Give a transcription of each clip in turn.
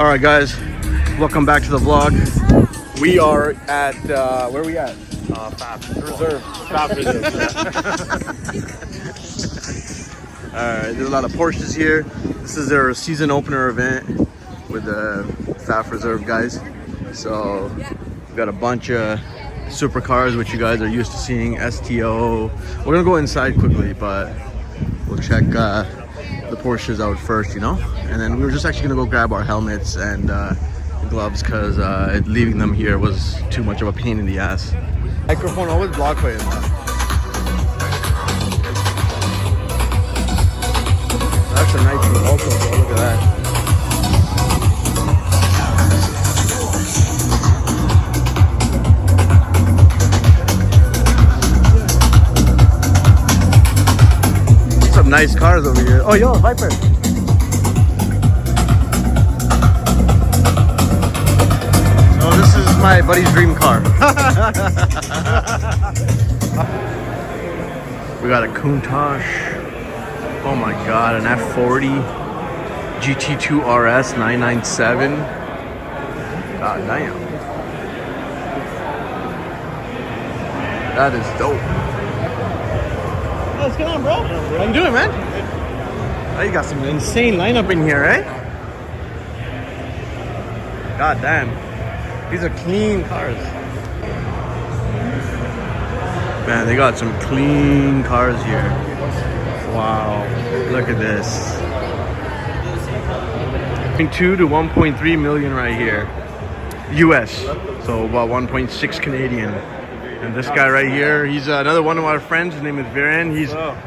All right, guys, welcome back to the vlog. We are at where are we at? FAF Reserve. FAF Reserve. All right, there's a lot of Porsches here. This is their season opener event with the FAF Reserve guys. So we've got a bunch of supercars, which you guys are used to seeing. STO. We're gonna go inside quickly, but we'll check the Porsches out first, you know. And then we were just actually gonna go grab our helmets and gloves because leaving them here was too much of a pain in the ass. Microphone always blocked by it. That's a nice also, bro. Look at that. Some nice cars over here. Oh, yo, Viper. So this is my buddy's dream car. We got a Countach. Oh my god, an F40 GT2 RS 997. God damn. That is dope. What's going on, bro? How you doing, man? Oh, you got some insane lineup in here, eh? God damn. These are clean cars. Man, they got some clean cars here. Wow. Look at this. 2 to 1.3 million right here. US. So about 1.6 Canadian. And this guy right here, he's another one of our friends. His name is Viren.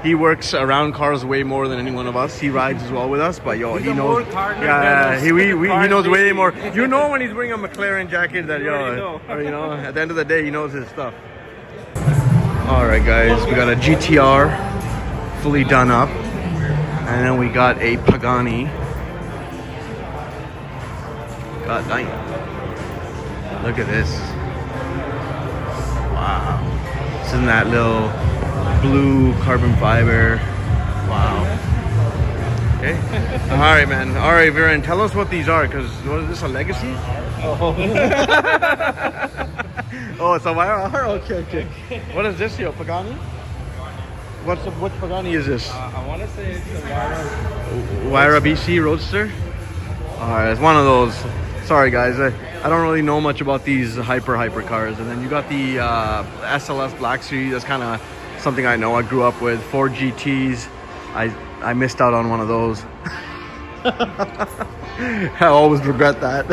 He works around cars way more than any one of us. He rides as well with us, but yo, he knows. Yeah, he knows way more. You know when he's wearing a McLaren jacket that or, you know, at the end of the day, he knows his stuff. All right, guys, we got a GTR, fully done up, and then we got a Pagani. God dang! Look at this. Wow. It's in that little blue carbon fiber. Wow. Okay. All right, man. All right, Viren, tell us what these are, because what is this, a Legacy? Oh. Oh, it's a YR? Okay. What is this here, Pagani? What Pagani is this? I want to say it's a Wyra BC Roadster? All right, it's one of those. Sorry, guys. I don't really know much about these hyper cars. And then you got the SLS Black Series. That's kind of something I know. I grew up with. 4 GTs. I missed out on one of those. I always regret that.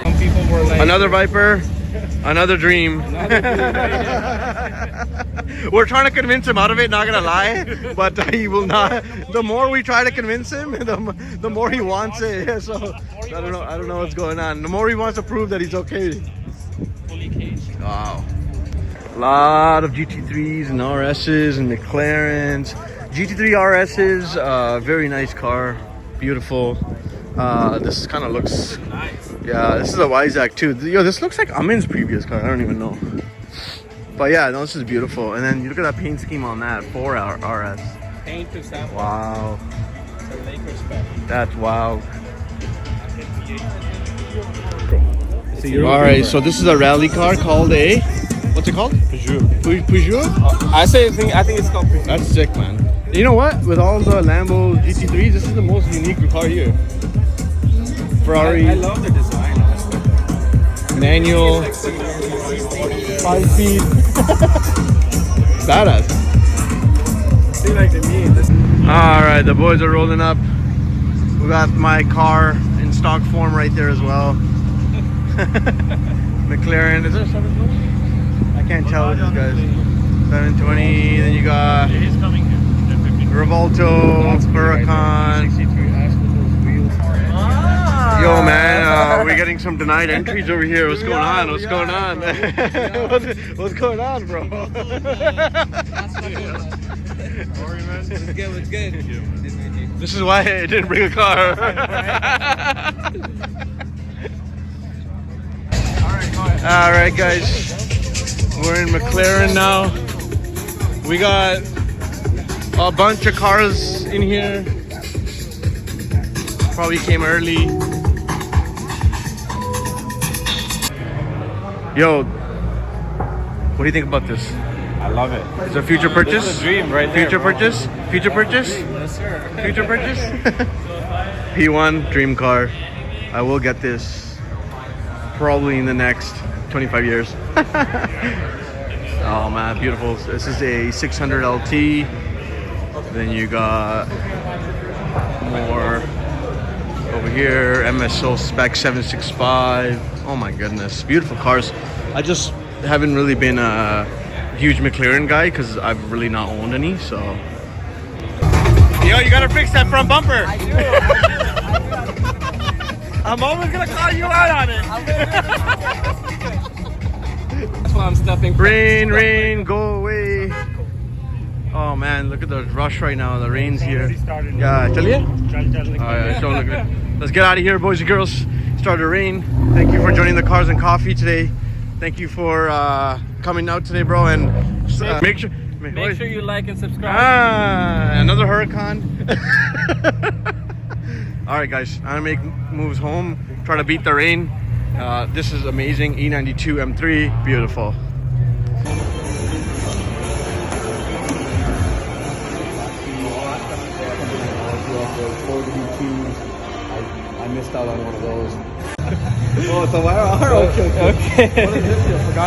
Some people were like, another Viper, another dream. We're trying to convince him out of it, not gonna lie, but he will not. The more we try to convince him, the more he wants it. So I don't know what's going on. The more he wants to prove that he's okay. fully caged. Wow. A lot of GT3s and RSs and McLarens. GT3 RSs, very nice car, beautiful. This kind of looks Nice. Yeah, this is a Wyzak too. Yo, this looks like Amin's previous car. I don't even know. But yeah, no, this is beautiful. And then you look at that paint scheme on that 4 RS. Paint to sample. Wow. It's a Lakers spec. That's wild. All right, so this is a rally car called a, what's it called? Peugeot? I think it's called Peugeot. That's sick, man. You know what? With all the Lambo GT3s, this is the most unique car here. Ferrari. I love the design. Manual. 5-speed. Badass. See, like to me, this. All right, the boys are rolling up. We got my car in stock form right there as well. McLaren. Is there a 720? I can't tell with these guys. 720. Then you got Revolto, Huracan. Yo, man, we're getting some denied entries over here. What's going on? What's going on? What's going on, bro? What's good? This is why I didn't bring a car. All right, guys. We're in McLaren now. We got a bunch of cars in here. Probably came early. Yo, what do you think about this? I love it. It's a future purchase? This is a dream right there, Future bro. purchase? Future purchase? Yes, sir. Future purchase? P1 dream car. I will get this probably in the next 25 years. Oh man, beautiful. This is a 600 LT. Then you got more over here. MSO spec 765. Oh my goodness, beautiful cars. I just haven't really been a huge McLaren guy because I've really not owned any. So, yo, you gotta fix that front bumper. I do. I'm always gonna call you out on it. That's why I'm stuffing. Rain, go away. Oh man, look at the rush right now. The rain's here. Yeah, tell you? Alright, so look at it. Let's get out of here, boys and girls. Started to rain. Thank you for joining the Cars and Coffee today. Thank you for coming out today, bro. And make sure you like and subscribe. Another hurricane. Alright guys, I'm gonna make moves home, try to beat the rain. This is amazing. E92 M3, beautiful. I missed out on one of those. Oh, it's a wire. Okay. What is this? I forgot.